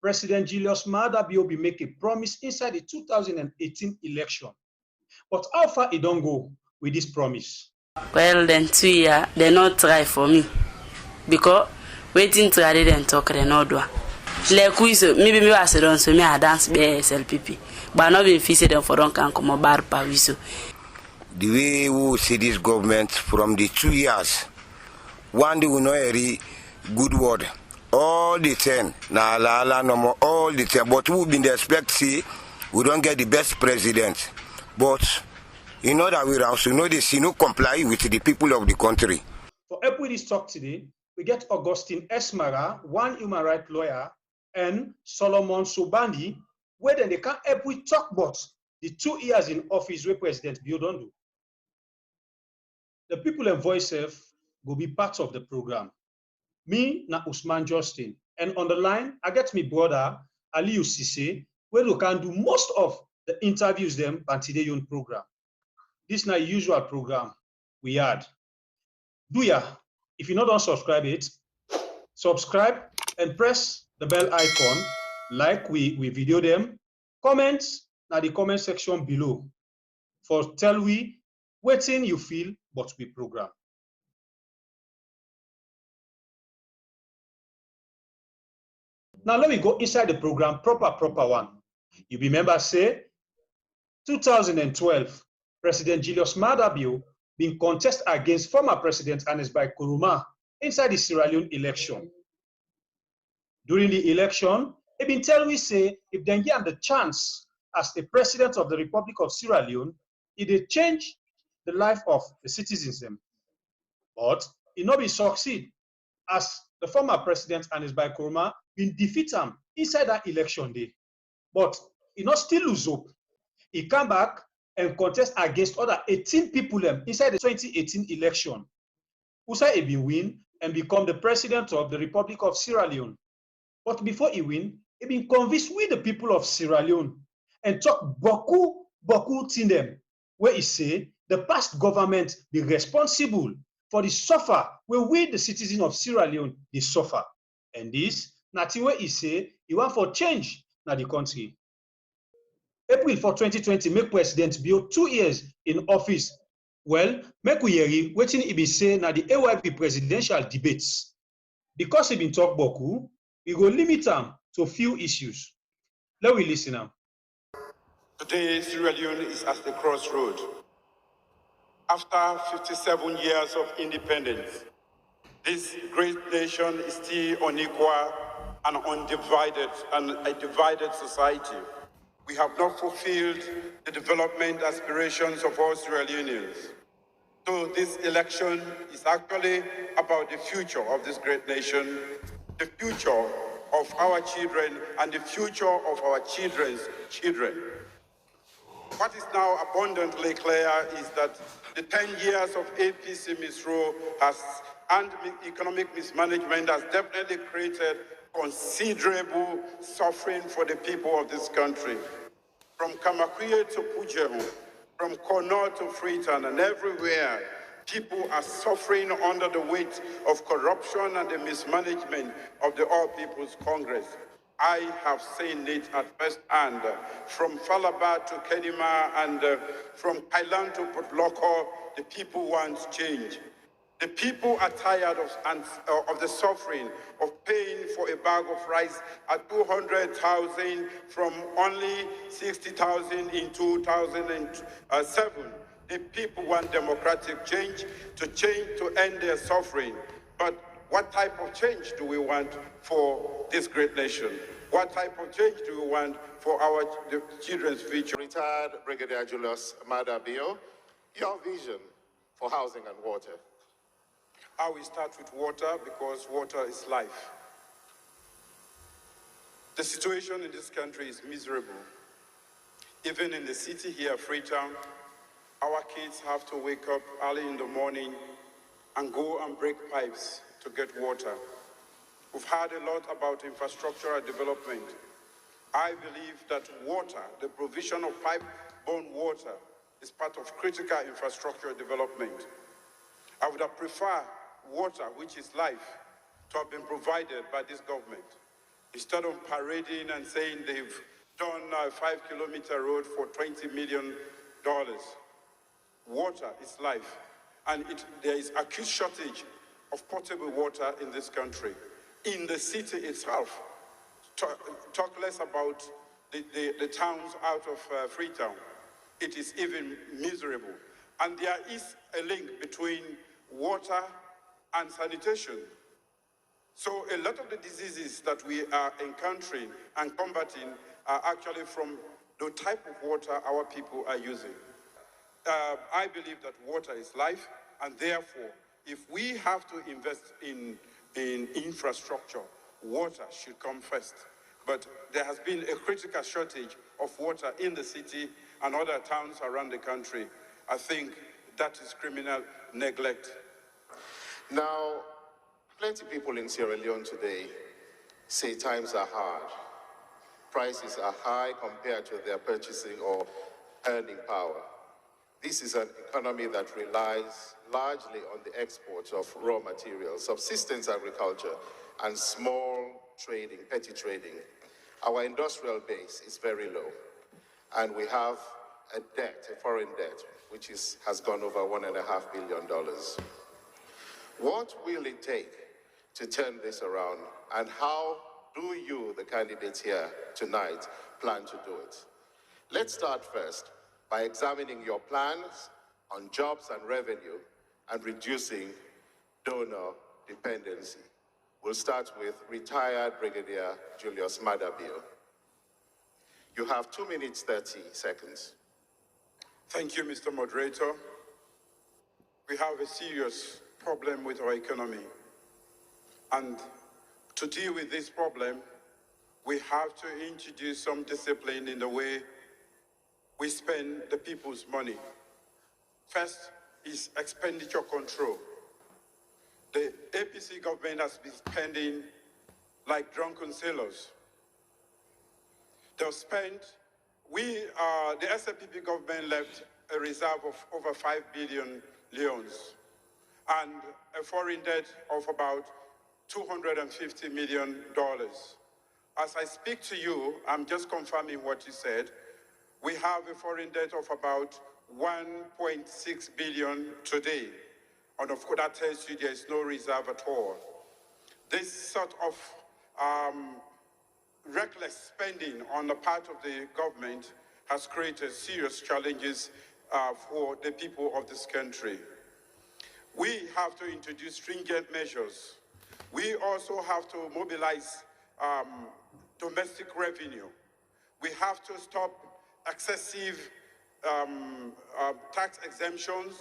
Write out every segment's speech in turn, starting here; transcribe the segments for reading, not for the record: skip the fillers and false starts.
President Julius Maada Biobi make a promise inside the 2018 election. But how far it don't go with this promise? Well, then 2 years, they not try for me. Because waiting to read and talk, they not do. Like we so, maybe I said on so me I dance be SLPP. But not be fixed them for don't can come a bar pa we so. The way we see this government from the 2 years, one day we know a good word. All the 10, na la no more, all the 10. But we been expect see we don't get the best president. But you know that we also know they see no comply with the people of the country. For help with this talk today, we get Augustine Esmara, one human rights lawyer, and Solomon Sobandi, where then they can help we talk about the 2 years in office where President Bio don't do. The people and voice will be part of the program. Me, na Usman Justin. And on the line, I get me brother, Aliyu Sise, where we can do most of the interviews them on today's program. This is not a usual program we had. Do ya? If you not don't subscribe it, subscribe and press the bell icon like we video them. Comments na the comment section below for tell we wetin you feel but we program. Now let me go inside the program proper one. You remember say 2012 President Julius Maada Bio been contest against former President Ernest Bai Koroma inside the Sierra Leone election. During the election, he been tell we say if they give the chance as the president of the Republic of Sierra Leone, it will change the life of the citizens them. But it not be succeed as the former president Ernest Bai Koroma been defeat him inside that election day. But he not still lose hope. He come back and contest against other 18 people inside the 2018 election. Usa he been win and become the president of the Republic of Sierra Leone. But before he win, he been convinced with the people of Sierra Leone and talk boku thing them, where he say the past government be responsible for the suffer where we the citizens of Sierra Leone they suffer. And this nothing where he say he want for change na the country. April for 2020 make President Bio 2 years in office. Well, make we hear wetin he be say na the AYP presidential debates. Because he been talk boku, we go limit them to few issues. Let we listen now. Today, Sierra Leone is at the crossroad. After 57 years of independence, this great nation is still unequal and undivided, and a divided society. We have not fulfilled the development aspirations of all Sierra Leoneans. So this election is actually about the future of this great nation, the future of our children, and the future of our children's children. What is now abundantly clear is that the 10 years of APC misrule and economic mismanagement has definitely created considerable suffering for the people of this country. From Kamakwie to Pujehu, from Kono to Freetown, and everywhere, people are suffering under the weight of corruption and the mismanagement of the All People's Congress. I have seen it at first hand, from Falaba to Kenima and from Kailan to Potloko, the people want change. The people are tired of the suffering of paying for a bag of rice at 200,000 from only 60,000 in 2007. The people want democratic change to end their suffering. But what type of change do we want for this great nation? What type of change do we want for our children's future? Retired Brigadier Julius Maada Bio, your vision for housing and water. I will start with water because water is life. The situation in this country is miserable. Even in the city here, Freetown, our kids have to wake up early in the morning and go and break pipes to get water. We've heard a lot about infrastructural development. I believe that water, the provision of pipe-borne water, is part of critical infrastructure development. I would have preferred water, which is life, to have been provided by this government. Instead of parading and saying they've done a 5-kilometer road for $20 million, water is life. And there is acute shortage of potable water in this country. In the city itself, talk less about the towns out of Freetown. It is even miserable. And there is a link between water and sanitation. So a lot of the diseases that we are encountering and combating are actually from the type of water our people are using. I believe that water is life, and therefore, if we have to invest in infrastructure, water should come first. But there has been a critical shortage of water in the city and other towns around the country. I think that is criminal neglect. Now, plenty of people in Sierra Leone today say times are hard. Prices are high compared to their purchasing or earning power. This is an economy that relies largely on the exports of raw materials, subsistence agriculture, and small trading, petty trading. Our industrial base is very low, and we have a debt, a foreign debt, which has gone over $1.5 billion. What will it take to turn this around, and how do you, the candidates here tonight, plan to do it? Let's start first by examining your plans on jobs and revenue and reducing donor dependency. We'll start with retired Brigadier Julius Madabio. You have 2 minutes, 30 seconds. Thank you, Mr. Moderator. We have a serious problem with our economy. And to deal with this problem, we have to introduce some discipline in the way we spend the people's money. First is expenditure control. The APC government has been spending like drunken sailors. They've spent, the SLPP government left a reserve of over 5 billion leones and a foreign debt of about $250 million. As I speak to you, I'm just confirming what you said. We have a foreign debt of about 1.6 billion today. And of course, that tells you there is no reserve at all. This sort of reckless spending on the part of the government has created serious challenges for the people of this country. We have to introduce stringent measures. We also have to mobilize domestic revenue. We have to stop excessive tax exemptions,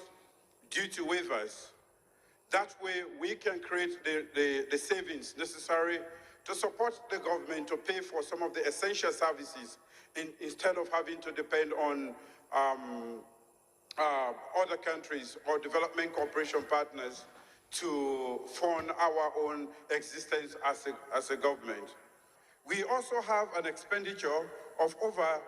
duty waivers. That way we can create the savings necessary to support the government to pay for some of the essential services instead of having to depend on other countries or development cooperation partners to fund our own existence as a government. We also have an expenditure of over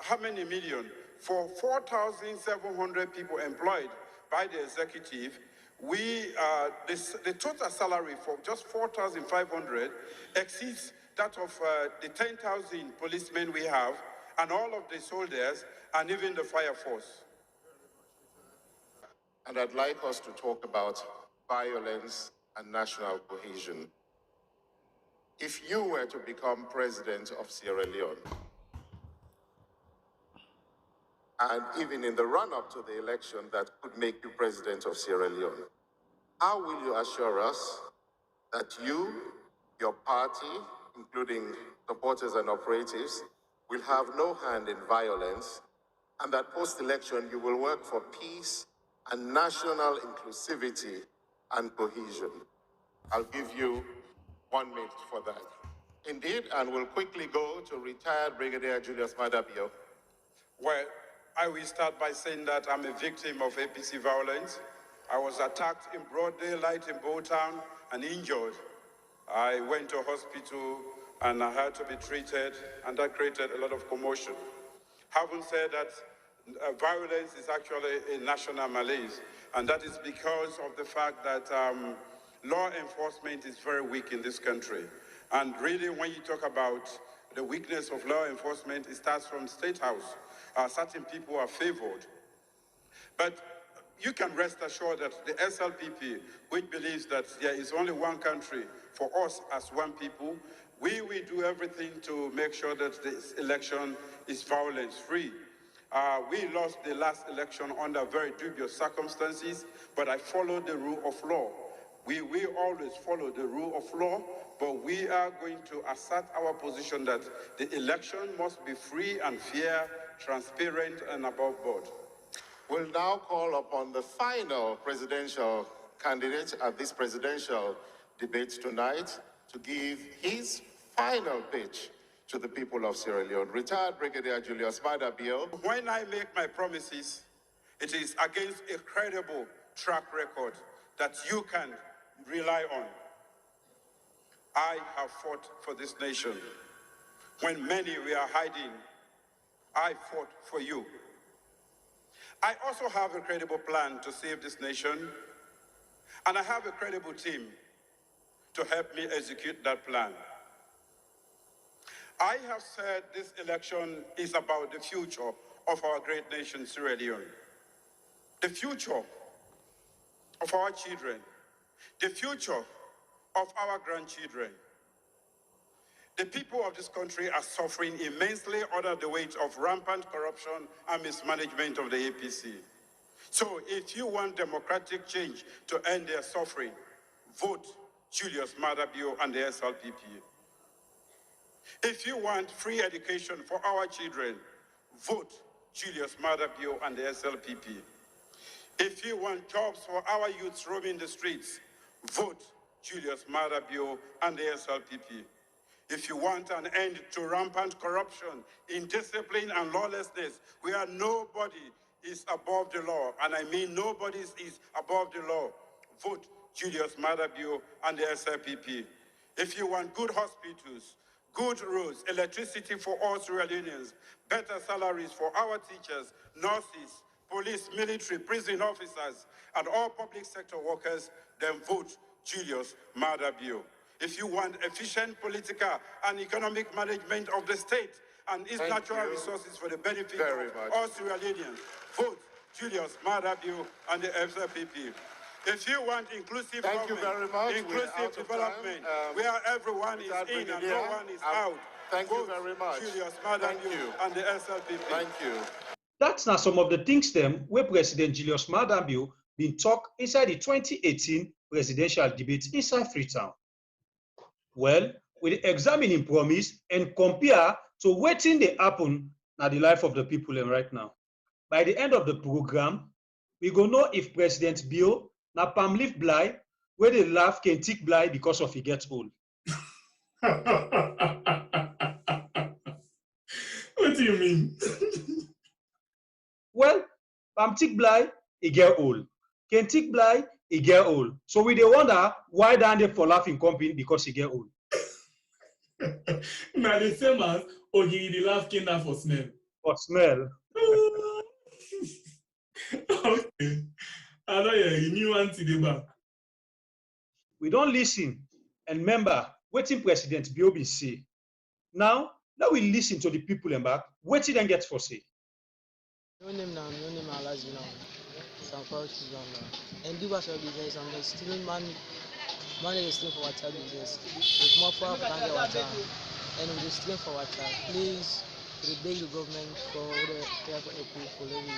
how many million? For 4,700 people employed by the executive, the total salary for just 4,500 exceeds that of the 10,000 policemen we have, and all of the soldiers, and even the fire force. And I'd like us to talk about violence and national cohesion. If you were to become president of Sierra Leone, and even in the run-up to the election that could make you president of Sierra Leone, how will you assure us that you, your party, including supporters and operatives, will have no hand in violence, and that post-election you will work for peace and national inclusivity and cohesion? I'll give you 1 minute for that. Indeed, and we'll quickly go to retired Brigadier Julius Madabio. Well, I will start by saying that I'm a victim of APC violence. I was attacked in broad daylight in Bowtown and injured. I went to hospital and I had to be treated, and that created a lot of commotion. Having said that, violence is actually a national malaise, and that is because of the fact that law enforcement is very weak in this country. And really, when you talk about the weakness of law enforcement, it starts from State House. Certain people are favored. But you can rest assured that the SLPP, which believes that there is only one country for us as one people, we will do everything to make sure that this election is violence-free. We lost the last election under very dubious circumstances, but I followed the rule of law. We will always follow the rule of law, but we are going to assert our position that the election must be free and fair, transparent, and above board. We'll now call upon the final presidential candidate at this presidential debate tonight to give his final pitch to the people of Sierra Leone. Retired Brigadier Julius Maada Bio. When I make my promises, it is against a credible track record that you can rely on. I have fought for this nation. When many were hiding, I fought for you. I also have a credible plan to save this nation, and I have a credible team to help me execute that plan. I have said this election is about the future of our great nation, Sierra Leone. The future of our children, the future of our grandchildren. The people of this country are suffering immensely under the weight of rampant corruption and mismanagement of the APC. So if you want democratic change to end their suffering, vote Julius Maada Bio and the SLPP. If you want free education for our children, vote Julius Maada Bio and the SLPP. If you want jobs for our youths roaming the streets, vote Julius Maada Bio and the SLPP. If you want an end to rampant corruption, indiscipline, and lawlessness, where nobody is above the law, and I mean nobody is above the law, vote Julius Maada Bio and the SLPP. If you want good hospitals, good roads, electricity for all Sierra Leoneans, better salaries for our teachers, nurses, police, military, prison officers, and all public sector workers, then vote Julius Maada Bio. If you want efficient political and economic management of the state and its natural resources for the benefit of all Sierra Leoneans, vote Julius Maada Bio and the SLPP. If you want inclusive government, inclusive development, where everyone is in and no one is out, thank you very much. Julius Maada Bio and the SLPP. Thank you. That's now some of the things them where President Julius Maada Bio been talk inside the 2018 presidential debate inside Freetown. Well, we examine him promise and compare to waiting they happen na the life of the people right now. By the end of the program, we go know if President Bio na palm leaf blind, where they laugh can tick blind because of he gets old. What do you mean? Well, palm tick blind, he get old. Can tick blind, he get old. So we dey wonder why don't they for laughing company because he get old. Now the same as Ogi the laugh came down for smell. For smell. Okay. I know you new auntie the back. We don't listen and remember waiting President Bio be say. Now we listen to the people and back, waiting and get for say. No name allows you now. Some folks and do us a business and they're stealing money is stealing for water business. With more for get water and we're stealing for water. Please rebel the government for the people following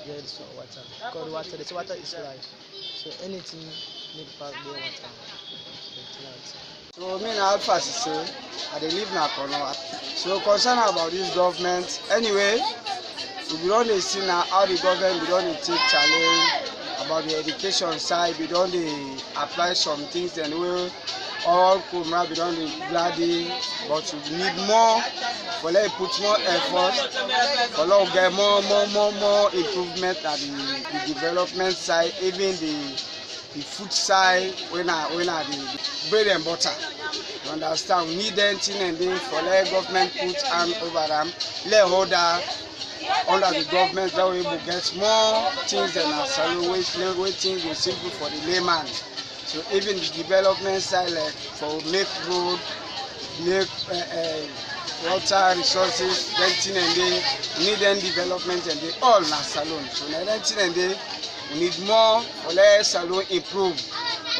get water. Because this water is life. So anything need for the water. So me na Alpha say I dey live na Kono. So concerned about this government anyway. We don't see now how the government we don't take challenge about the education side. We don't apply some things and we all Kumra we don't gladly, but we need more. For let put more effort. For let get more improvement at the development side, even the food side. When the bread and butter. You understand? We need anything and then for let government put hand over them. Let order. Under the government, that we will get more things than our salary, things will simple for the layman. So even the development side, like for make road, make water resources, renting and they need then development and they all na salon. So na renting and they we need more or less salon improve.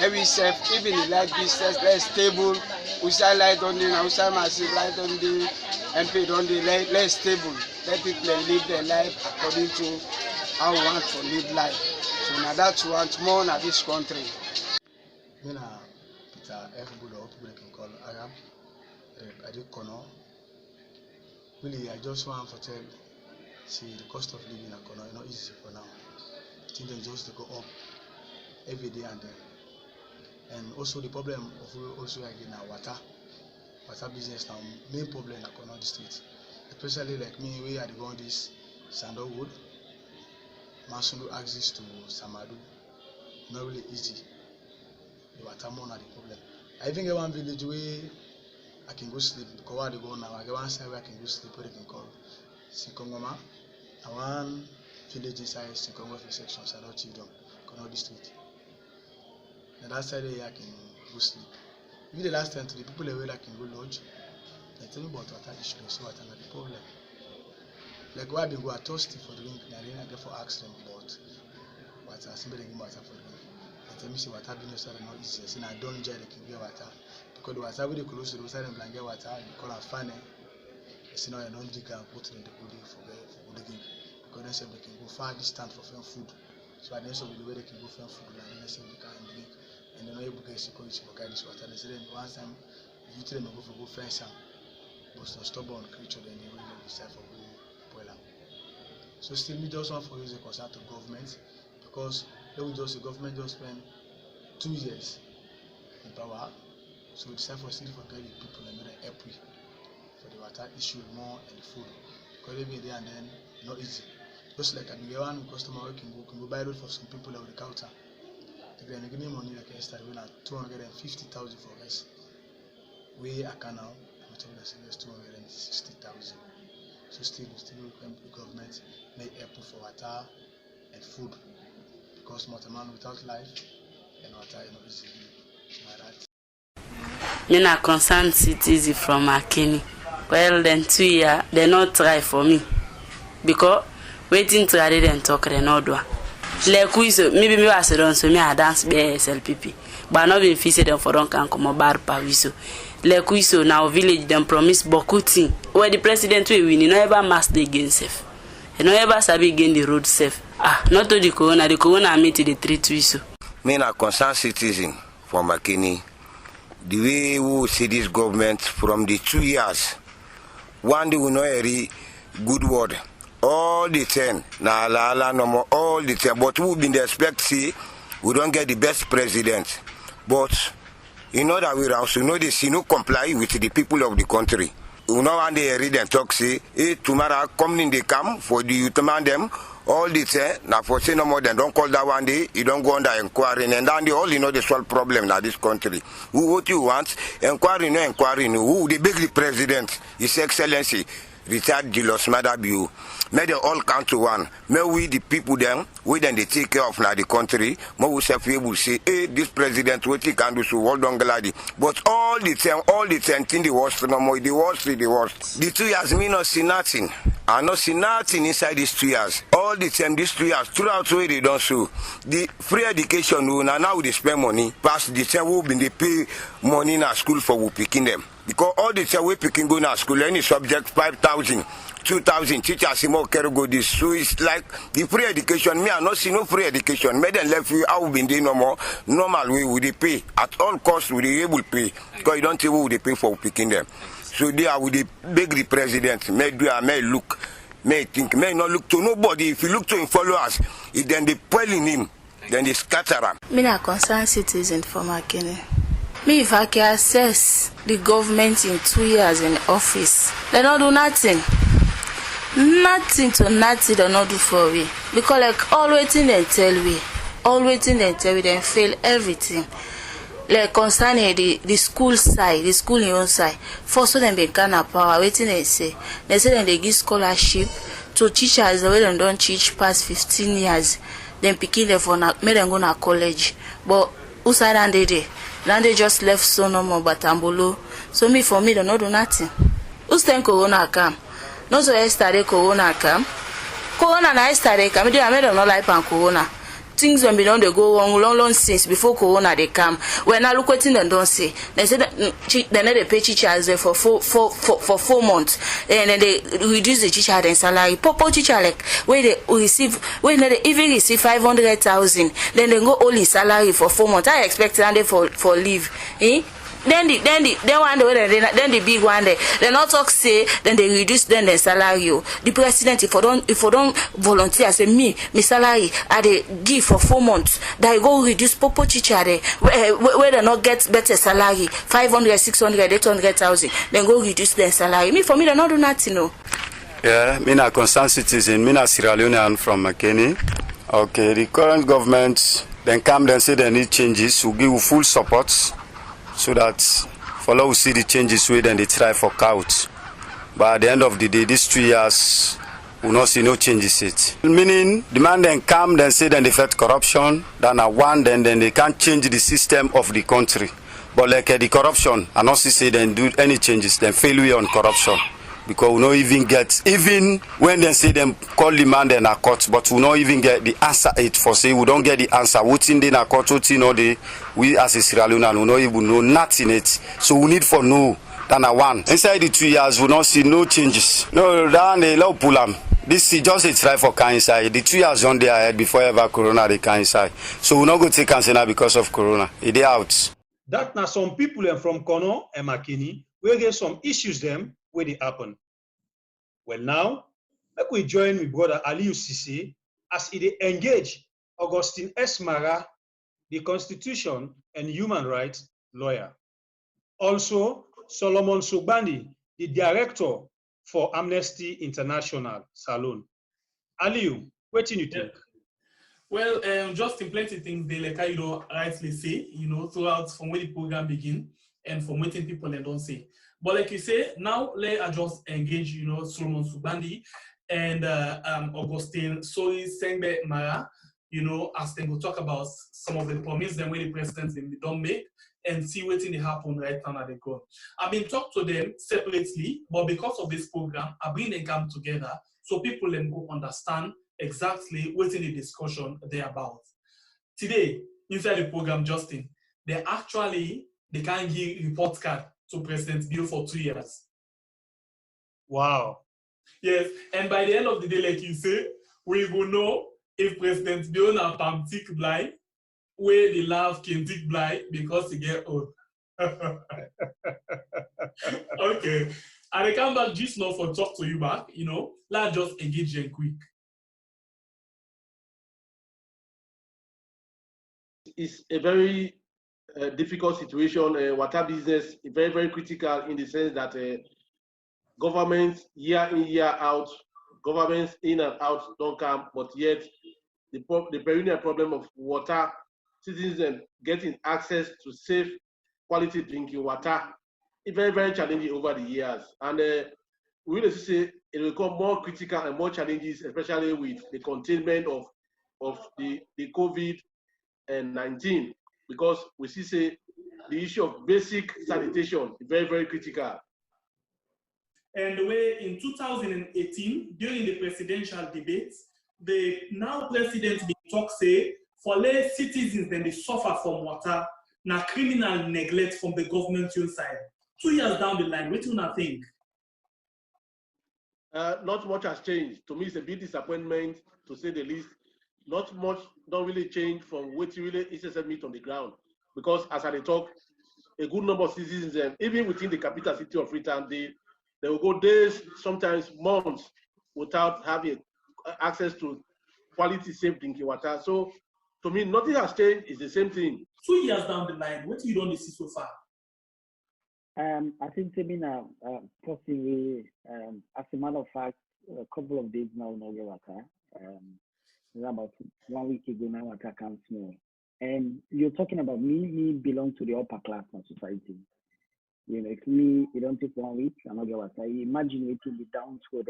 Every self, even the light business, less stable. We say light on the, we say massive light on the, MP on the less stable. Let people live their life according to how we want to live life. So now that's what more in this country. Mina Peter F. Budo, people can call Arab. I did Kono. Really, I just want to tell, see the cost of living in Kono is not easy for now. Things just go up every day and then. And also the problem of also again now water business now main problem in Kono district. Especially like me, we are going this Sandalwood, Masunu access to Samadu, not really easy. The water more not the problem. I think one village where I can go sleep because where they go now, I get one side where I can go sleep where they can call Sikongoma, and one village inside Sikongoma section, Sadao Chidom, Kono district. And that side I can go sleep. Even the last time to the people away I can go lodge. They tell me about water issue, so water not the problem. Like why they go are thirsty for drink, and then I get for ask them about water. Somebody give water for drink. They tell me say water business are not easy. So I don't enjoy they can get water. Because the water we close to the side and get water, they call a fan. They say no, I don't drink and put in the body for the drink. Because they say they can go far distance for food. So at the end of the way they can go find food and then they say they can drink. And they're not able to get security for this water. They say one time if you tell them go find some. But some stubborn creature then they really decide for go boil them. So still we just want for use a concern to government because the government just spend 2 years in power. So we decide for still forget the people and make them help for the water issue more and the food. Because every day and then not easy. Just like I mean one customer can go buy road for some people over the counter. They can give me money like I started when at 250,000 for us. We I can now. I'm talking about 260,000. So still the government may help for water and food because man without life and water is not easy. Me na concerned citizen from Akini. Well then 2 years they not try for me because waiting to read and talk they not do. Like we so maybe me was done so me I dance SLPP. But not been fixed them for don't can come bar pa we so. Like we so now village them promise beaucoup thing. Where the president we win, you know ever mass the gain safe. You know ever sabi gain the road safe. Not to the corona meet the treat we so. Me na concerned citizen from Makeni. The way we see this government from the 2 years, one day we know a good word. All the 10, na la no more, all the 10. But we been expect see we don't get the best president. But you know that we also know this, you know, comply with the people of the country. You know, one day read and talk, say, hey, tomorrow come in the camp for the youth man them, all the 10, now for say no more than don't call that one day, you don't go under inquiry, and then they all you know the solve problem in this country. Who what you want? Inquiry, no inquiry, no. Who the big president, His Excellency, retired Julius Madabiu. May they all count to one. May we the people then, we then they take care of now the country. May we say we will say, hey, this president what he can do so well done glady. But all the 10 thing the worst no more, the worst. The 2 years me not see nothing. I not see nothing inside these 2 years. All the time these 2 years, throughout where they don't so. The free education now they spend money. Past the time we been they pay money in our school for we picking them. Because all the time we picking go to school, any subject 5,000, 2,000 teachers more carry go this. So it's like the free education. Me I not see no free education. Me then left you how been there no more. Normal way we they pay at all costs we they able pay because you don't think we they pay for picking them. So they are with the beg the president. May do may look, may think, may not look to nobody. If you look to him followers, if then they pulling him, then they scatter him. Me na concerned citizen from Akini. Me if I can assess the government in 2 years in office, they don't do nothing. Nothing they not do for we. Because like all waiting they tell we, then fail everything. Like concerning the school side, the school in own side, first of them be kind of power, waiting they say they give scholarship to teachers the way they don't teach past 15 years, then picking them for make them go to college. But Usai and they just left so no more but Ambolo. So me for me they not do nothing. Then Corona come. No so yesterday Corona come. Corona na yesterday come. I made no like pan Corona. Things when be done they go long since before Corona they come. When I look wetin them don't say. They say that they pay teachers for 4 months, and then they reduce the teacher then salary. Poor teacher like where they receive when they even receive 500,000, then they go only salary for 4 months. I expect them for leave. Then the big one they not talk say then they reduce then the salary. The president if I don't volunteer say me salary I they give for 4 months that go reduce popo teacher where they not get better salary 500, 600, 800,000 then go reduce their salary. Me for me they not do nothing no. Yeah, me a concerned citizen, me a Sierra Leonean from McKinney. Okay, the current government then come then say they need changes, we give full support. So that follow we see the changes we then they try for out. But at the end of the day, these 2 years will not see no changes it. Meaning the man then come then say then they fight corruption, then then they can't change the system of the country. But like the corruption, and also say then do any changes, then failure on corruption. Because we not even get, even when they say them call the man then a court, but we not even get the answer it for say we don't get the answer. What's in the court, what's in all the we as a Sierra Leonean we not even know nothing it. So we need for know than a one. Inside the 2 years we not see no changes. No, then they love pull them. This is just a try for can inside. The 2 years on there ahead before ever Corona they can inside. So we not go take cancer now because of Corona. It out. That now some people from Kono and Makini will get some issues them where they happen. Well now, let we join with brother Aliu Sisi as he engage Augustine S. Mara, the Constitution and Human Rights lawyer. Also, Solomon Sugbani, the director for Amnesty International Salon. Aliu, what do you think? Well, just in plenty things they like rightly say, throughout from when the program begin and from waiting people and don't say. But like you say, now let us just engage, Solomon Subandi and Augustine Soli Sengbe Mara, as they will talk about some of the promises and where the president they don't make and see what they happen right now at the go. I've been talked to them separately, but because of this program, I bring them come together so people can go understand exactly what's in the discussion they're about. Today, inside the program, Justin, they can't give report card to President Bill for 2 years. Wow. Yes, and by the end of the day, like you say, we will know if President Bill na Pam tick blind, where the love can tick blind because he get old. Okay. And I come back just now for talk to you back, let's just engage them quick. It's a very difficult situation. Water business is very, very critical in the sense that governments year in, year out, governments in and out don't come, but yet the perennial problem of water, citizens getting access to safe quality drinking water is very, very challenging over the years. And we will say it will become more critical and more challenges, especially with the containment of the COVID-19, because we see say the issue of basic sanitation is very, very critical. And the way in 2018, during the presidential debates, the now president talk say for lay citizens then they suffer from water, now criminal neglect from the government side. 2 years down the line, what do you think? Not much has changed. To me, it's a big disappointment, to say the least. Not much don't really change from what really is meet on the ground. Because as I talk, a good number of citizens, even within the capital city of Freetown, they will go days, sometimes months, without having access to quality, safe drinking water. So, to me, nothing has changed. It's the same thing. 2 years down the line, what do you don't see so far? I think, possibly, as a matter of fact, a couple of days now, no water. About 1 week ago now, water comes more. And you're talking about me belong to the upper class of society. If me, it don't take 1 week, I'm not get water. Imagine waiting the down to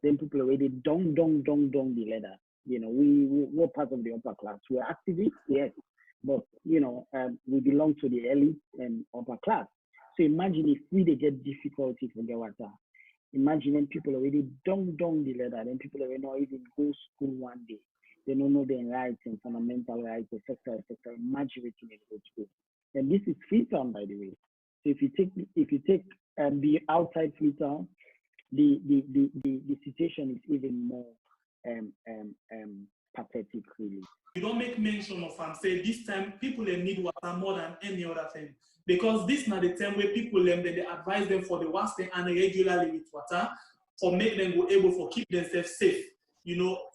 then people already down the ladder. We're part of the upper class. We're activists, yes. but we belong to the elite and upper class. So imagine if we they get difficulty for get water. Imagine when people already down the ladder, then people already not even go school one day. They don't know their rights and fundamental rights, etc., etc. Imagine it in a good school. And this is Freetown, by the way. So if you take the outside Freetown, the situation is even more pathetic, really. You don't make mention of and say this time people need water more than any other thing, because this is not the time where people they advise them for the worst thing and regularly with water for make them go able for keep themselves safe,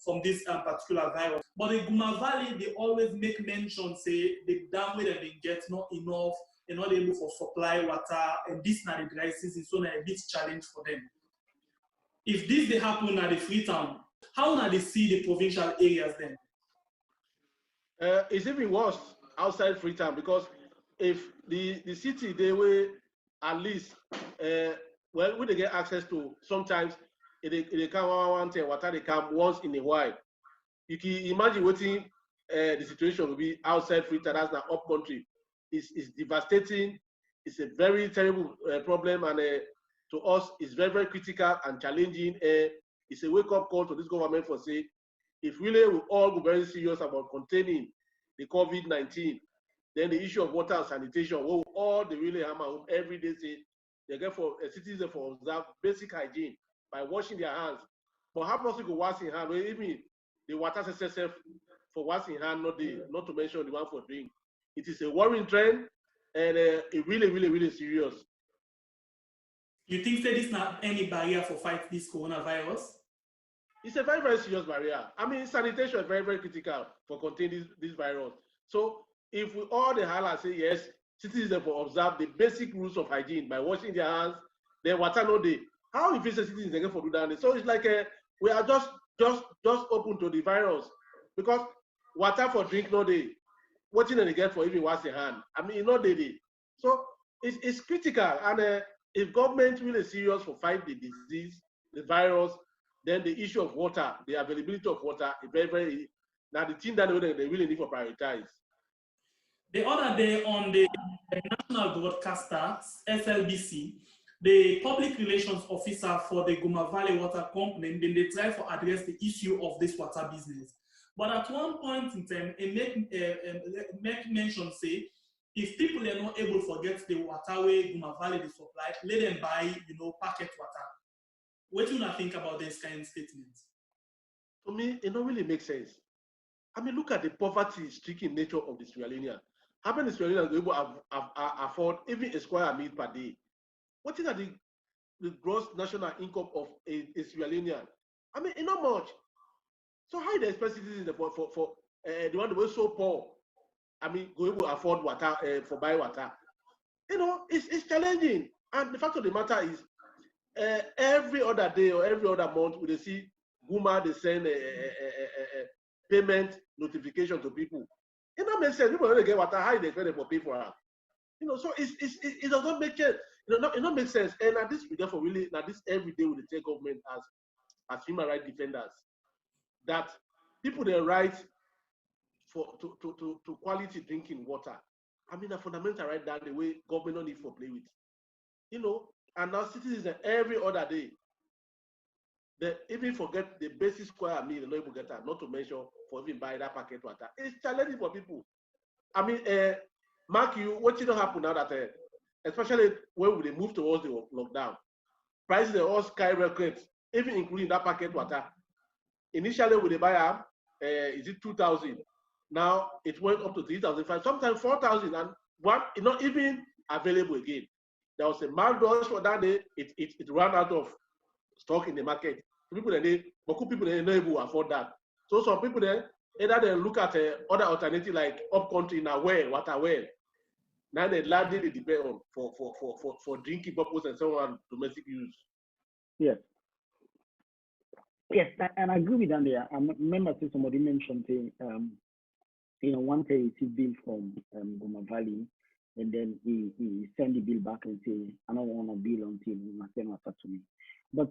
from this particular virus. But the Guma Valley, they always make mention, say the dam where they get not enough, they're not able for supply water, and this not the dry season, so a big challenge for them. If this they happen at the Freetown, how now they see the provincial areas then? It's even worse outside Freetown, because if the city they will at least when they get access to, sometimes they come one water they come once in a while. You can imagine what the situation will be outside Freetown. That's not up country. It's devastating. It's a very terrible problem, and to us it's very, very critical and challenging. It's a wake-up call to this government for say, if really we all go very serious about containing the COVID-19, then the issue of water and sanitation, what all they really hammer home every day say they get for a citizen for observe basic hygiene by washing their hands. But how possible go wash in hand? Well, even the water itself for washing hand, not to mention the one for drink. It is a worrying trend, and it really, really, really serious. You think that is not any barrier for fight this coronavirus? It's a very, very serious barrier. I mean, sanitation is very, very critical for containing this virus. So if we all the highlight say yes, citizens will observe the basic rules of hygiene by washing their hands, then water no day. How if it's a citizens again for do that? So it's like we are just open to the virus, because water for drink no day. What you they get for even wash your hand? I mean, no day. So it's critical, and if government really serious for fight the disease, the virus, then the issue of water, the availability of water, is very, very, now the thing that they really need to prioritize. The other day on the national broadcaster, SLBC, the public relations officer for the Guma Valley Water Company, then they try to address the issue of this water business. But at one point in time, it make mention say, if people are not able to get the waterway Guma Valley they supply, let them buy, packet water. What do you think about this kind of statements? To me, it don't really make sense. I mean, look at the poverty-stricken nature of the Sierra Leonean. How many Sierra Leoneans are able to afford even a square meal per day? What is the gross national income of a Sierra Leonean? I mean, it's not much. So how the expect citizens for the one that was so poor, I mean, go able to afford water for buy water? It's challenging. And the fact of the matter is, every other day or every other month, we see Guma they send a payment notification to people. It don't make sense. People don't get water. How they expect for pay for her? So it does not make sense. It don't make sense. And at this we therefore really now this every day we take government as human rights defenders, that people their right to quality drinking water. I mean a fundamental right that the way government don't need for play with. And now citizens every other day, they even forget the basic square meal, they're not able to get that, not to mention for even buy that packet water. It's challenging for people. I mean, Mark, what you don't happen now that, especially when they move towards the lockdown, prices are all skyrocket, even including that packet water. Initially, when they buy is it 2,000? Now it went up to 3,500, sometimes 4,000, and one is not even available again. There was a mad rush for that day. It ran out of stock in the market. People not able to afford that. So some people then either they look at other alternative like up country in a well, water well. Now they largely depend on for drinking purpose and so on, domestic use. Yes. Yes, and I agree with that there. I remember somebody mentioned one day he received bill from Guma Valley, and then he send the bill back and say, I don't want a bill until you must send water to me. But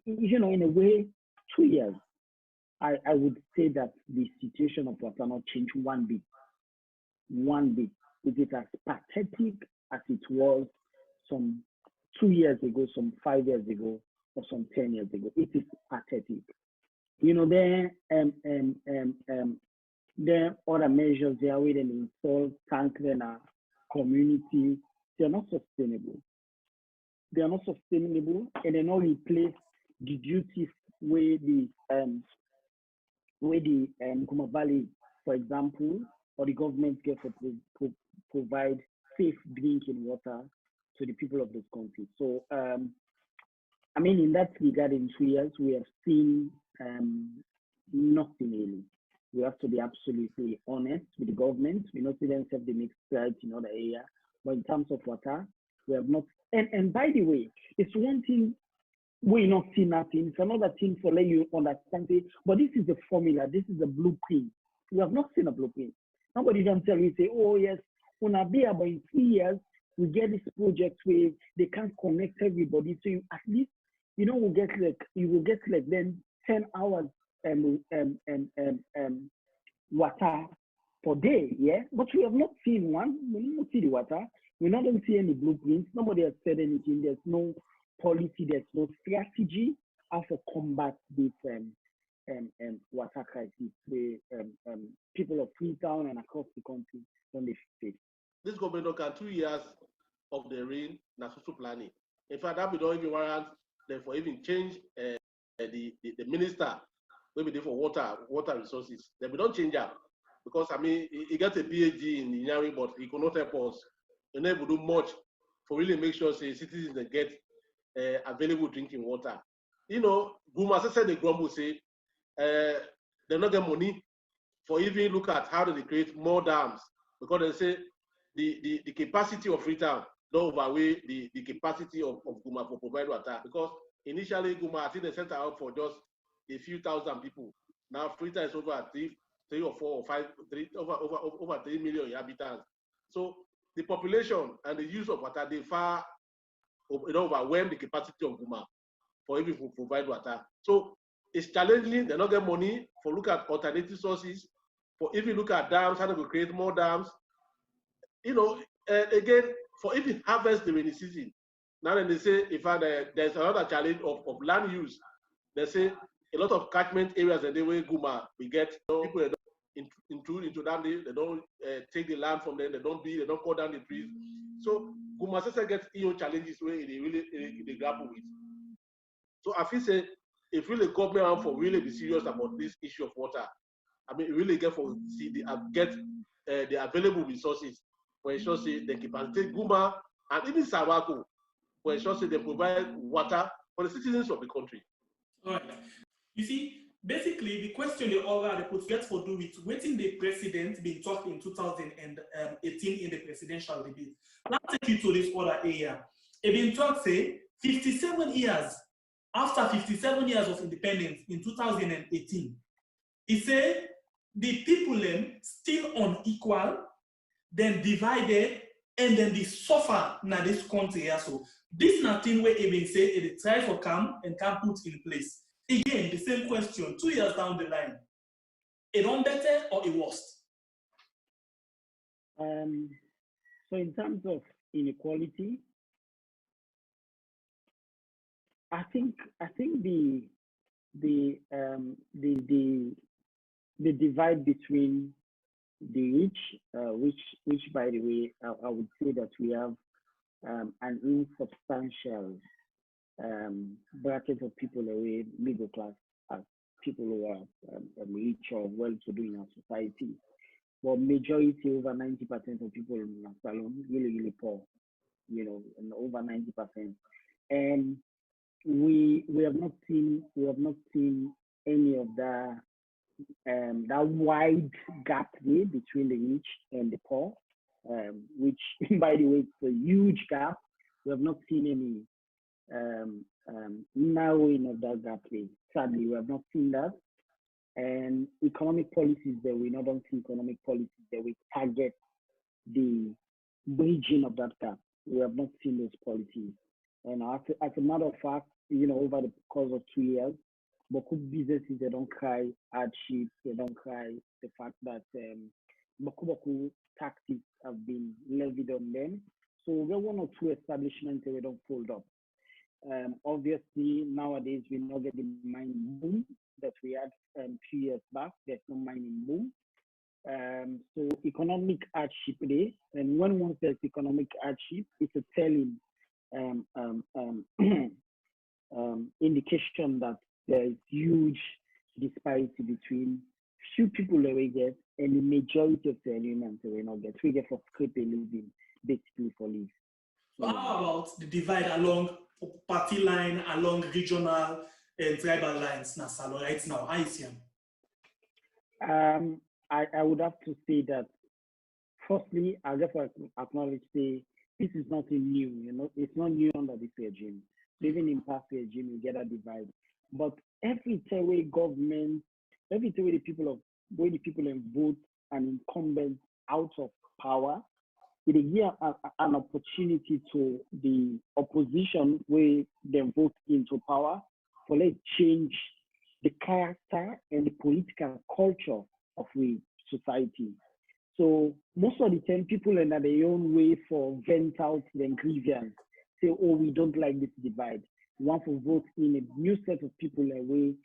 in a way, 2 years, I would say that the situation of water not changed one bit. one bit. It is as pathetic as it was some 2 years ago, some 5 years ago, or some 10 years ago. It is pathetic. You know, there are other measures there where they install tank in our community. They're not sustainable. They are not sustainable, and they not replace the duties where the Nkuma Valley, for example, or the government get for provide safe drinking water to the people of this country. So, I mean, in that regard, in 2 years, we have seen nothing really. We have to be absolutely honest with the government. We not see them have the mixed strides in other areas, but in terms of water, we have not. And by the way, it's one thing we not see nothing. It's another thing for let you understand it. But this is the formula. This is the blueprint. We have not seen a blueprint. Nobody can tell you, say, oh yes, when I be about in 3 years, we get this project where they can't connect everybody. So you, at least, you know, you will get like then 10 hours water per day, yeah. But we have not seen one. We don't see the water. We not don't see any blueprints. Nobody has said anything. There's no policy. There's no strategy how to combat this water crisis. The people of Freetown and across the country don't face. This government can 2 years of the rain, na social planning. In fact, that we don't even warrant them for even change the minister, maybe they for water resources. Then we don't change that because I mean he got a PhD in engineering, but he could not help us. He never do much for really make sure say citizens they get available drinking water. You know, Guma said they grumble say they not get money for even look at how do they create more dams because they say the capacity of Freetown don't overweigh the capacity of Guma for provide water because initially Guma I think they set out for just a few thousand people. Now Freetown is over 3 or 4 or 5 over 3 million inhabitants. So the population and the use of water they far overwhelm the capacity of Guma for even to provide water. So it's challenging. They not get money for look at alternative sources. For if you look at dams, how to create more dams. You know, again, for if you harvest the rainy season, now then they say if there's another challenge of land use. They say a lot of catchment areas and the way Guma we get people that don't intrude into that they don't take the land from them, they don't cut down the trees. So Guma gets challenges where they grapple with. So I feel say if really government for really be serious about this issue of water, I mean really get the available resources for ensure say they can take Guma and even Sawako for ensure say they provide water for the citizens of the country. All right. You see, basically the question they all are put get for do with waiting the president been talking in 2018 in the presidential debate. Let's take you to this other area. It been talked say 57 years after 57 years of independence in 2018. He said the people still unequal, then divided, and then they suffer in this country also. This nothing where even say it try for come and can put in place. Again, the same question, 2 years down the line. It on better or it worse? So in terms of inequality, I think the divide between the rich, which by the way, I would say that we have an insubstantial bracket of people away middle class as people who are rich or well-to-do in our society. But majority, over 90% of people in Salon, really poor, you know, and over 90%. And we have not seen any of that wide gap there between the rich and the poor, which by the way it's a huge gap. We have not seen any narrowing of that gap there. Sadly, we have not seen that. And economic policies that we not don't see economic policies that we target the bridging of that gap. We have not seen those policies. And as a matter of fact, you know, over the course of 2 years, Boku businesses, they don't cry hardship, they don't cry the fact that Boku tactics have been levied on them. So there are one or two establishments that we don't fold up. Obviously, nowadays we not get the mining boom that we had a few years back. There's no mining boom. So economic hardship there, and when one says economic hardship, it's a telling indication that there is huge disparity between few people that we get and the majority of the elements that we not get. We get for scrape a living, basically for live. So how about the divide along party line, along regional and tribal lines, Nasalo, right now? I see them. I would have to say that, firstly, I just acknowledge this is nothing new, it's not new under this regime. Even in past regime, you get a divide. But every time we government, every time the people vote and incumbents out of power, it give an opportunity to the opposition where they vote into power for let's change the character and the political culture of the society. So most of the time, people are in their own way for vent out their grievance. Say, oh, we don't like this divide. We want to vote in a new set of people away.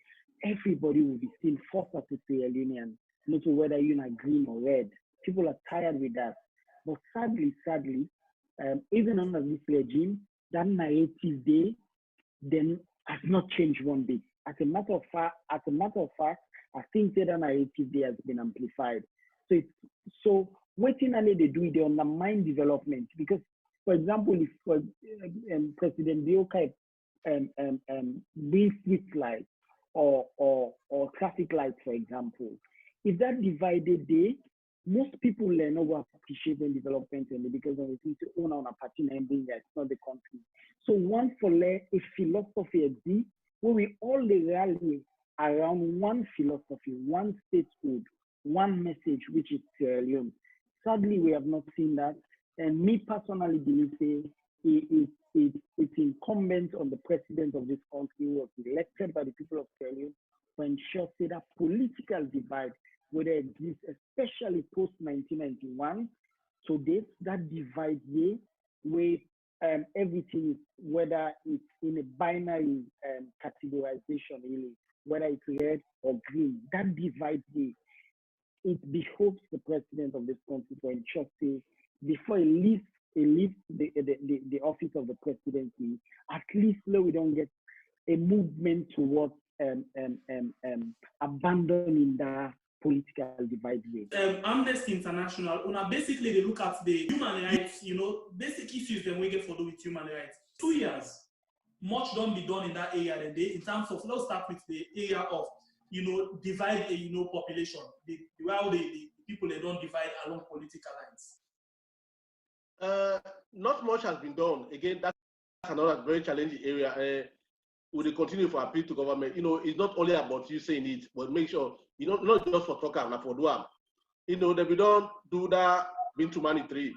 Everybody will be seen forced to say a union, no matter whether you're green or red. People are tired with that. But sadly, even under this regime, that narrative then has not changed one bit. As a matter of fact, I think that narrative has been amplified. So waiting until they do it, they undermine development. Because, for example, if President Bioka brings street lights or traffic lights, for example, if that divided day, most people learn over appreciating development and because of the thing to own on a party and being that it's not the country. So one for a philosophy exists where we all rally around one philosophy, one statehood, one message, which is Sierra Leone. Sadly, we have not seen that. And me personally believe it's incumbent on the president of this country who was elected by the people of Sierra Leone to ensure that political divide where it exists, especially post-1991, so that divide here, where everything is, whether it's in a binary categorization, really, whether it's red or green, that divide here, it behoves the president of this country to ensure, before he leaves the office of the presidency, at least we don't get a movement towards abandoning that political divide. Amnesty International, basically they look at the human rights, basic issues that we get for do with human rights. 2 years, much don't be done in that area today in terms of, let's start with the area of, divide a, population, how the people, they don't divide along political lines. Not much has been done. Again, that's another very challenging area. Will they continue for appeal to government? It's not only about you saying it, but make sure, not just for talk and for do that we don't do that being too many three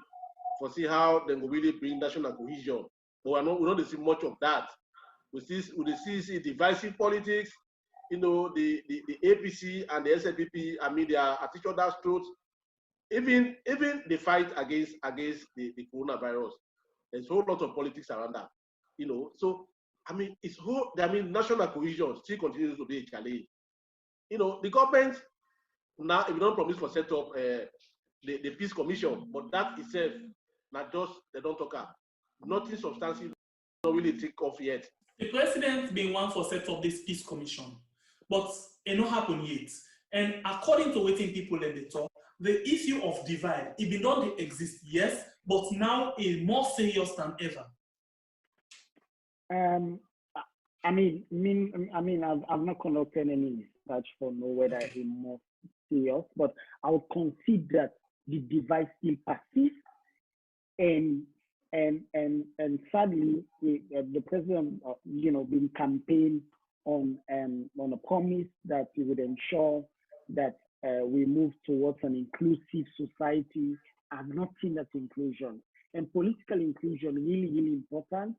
for see how they will really bring national cohesion. But we don't see much of that. We see divisive politics, the APC and the SLPP, they are at each other's throats. Even the fight against the coronavirus, there's a whole lot of politics around that. So national cohesion still continues to be a challenge. The government now, if you don't promise for set up the peace commission, but that itself, not just they don't talk about. Nothing substantive, not really take off yet. The president been one for set up this peace commission, but it not happen yet. And according to waiting people in the talk, the issue of divide, it been don't exist, yes, but now is more serious than ever. I've not conducted any research for know whether it's more serious, but I would concede that the divide still persists, and sadly, the president, been campaign on a promise that he would ensure that we move towards an inclusive society. I've not seen that inclusion, and political inclusion really, really important,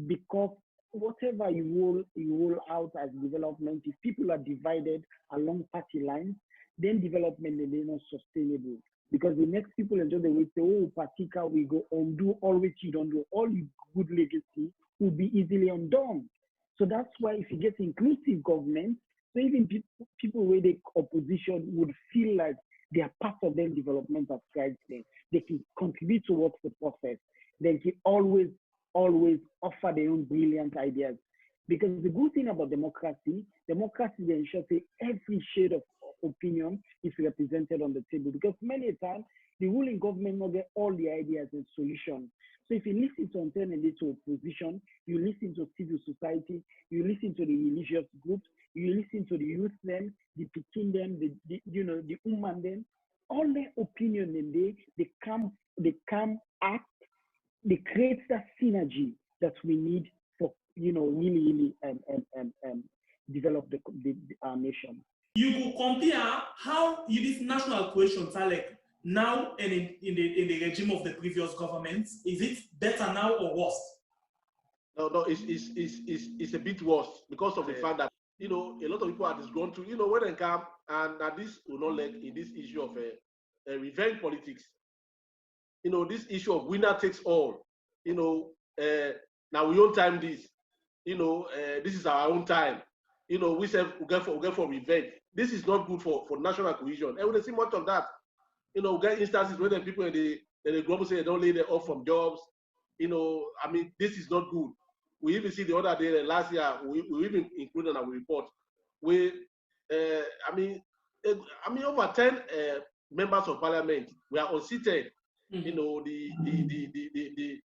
because whatever you roll out as development, if people are divided along party lines, then development is not sustainable. Because the next people enjoy the way say, oh, Patika, we go undo all which you don't do. All your good legacy will be easily undone. So that's why if you get inclusive government, so even people where the opposition would feel like they are part of their development of guides them. They can contribute towards the process. They can always offer their own brilliant ideas. Because the good thing about democracy ensures that every shade of opinion is represented on the table. Because many times the ruling government not get all the ideas and solutions. So if you listen to alternately to opposition, you listen to civil society, you listen to the religious groups, you listen to the youth them, the Pekin them, the woman them, all their opinion in they come act, they create that synergy that we need for really develop our nation. You could compare how this national cohesion like now and in the regime of the previous government. Is it better now or worse? No, it's a bit worse because of the fact that a lot of people are disgruntled. When they come and this will not let in this issue of revenge politics. This issue of winner takes all. Now we own time this. This is our own time. We say we get for revenge. This is not good for national cohesion. And we don't see much of that. We get instances where the people in the global say they don't lay them off from jobs. This is not good. We even see the other day, last year, we even included in our report, over 10 members of parliament were unseated. The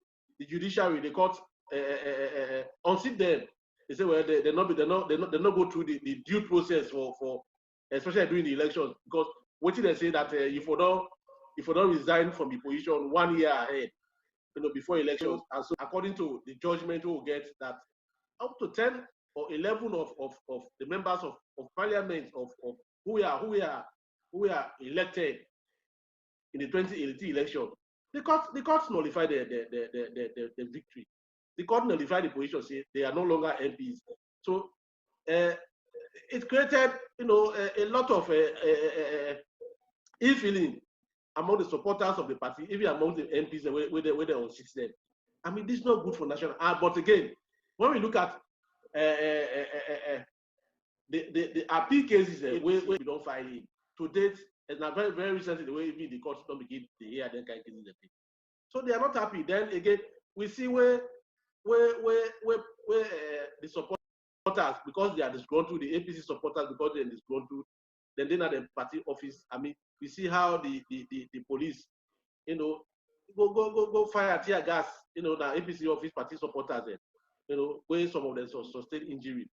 judiciary, the court unseat them. They say, well, they not go through the due process for especially during the elections, because what they say that if you don't resign from the position 1 year ahead, before elections, and so according to the judgment we will get that up to 10 or 11 of the members of parliament of who are elected in the 2018 election, the court nullified the victory. The court nullified the position, say they are no longer MPs. So it created, a lot of ill feeling among the supporters of the party, even among the MPs where they unseat them. This is not good for national. But again, when we look at the appeal cases where we don't file in, to date, and very, very recently, the way even the courts don't begin to hear them kind of cases. So they are not happy. Then again, we see where the supporters, because they are disgruntled, the APC supporters, because they are disgruntled, then at the party office, we see how the police, go fire tear gas, the APC office party supporters, where some of them sustained injury.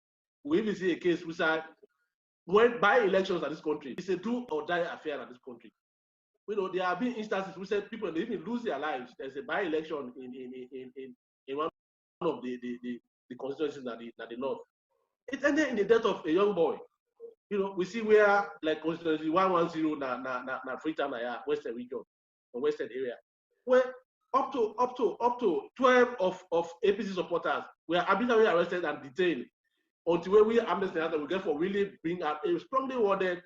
We even see a case which when by elections in this country, it's a do or die affair in this country. There have been instances we said people they even lose their lives. There's a by-election in one of the constituencies in the north. It ended in the death of a young boy. We see where like constituency 110 na Freetown, Western region or Western area, where up to 12 of APC supporters were arbitrarily arrested and detained until we Amnesty International will get for really bring out a strongly worded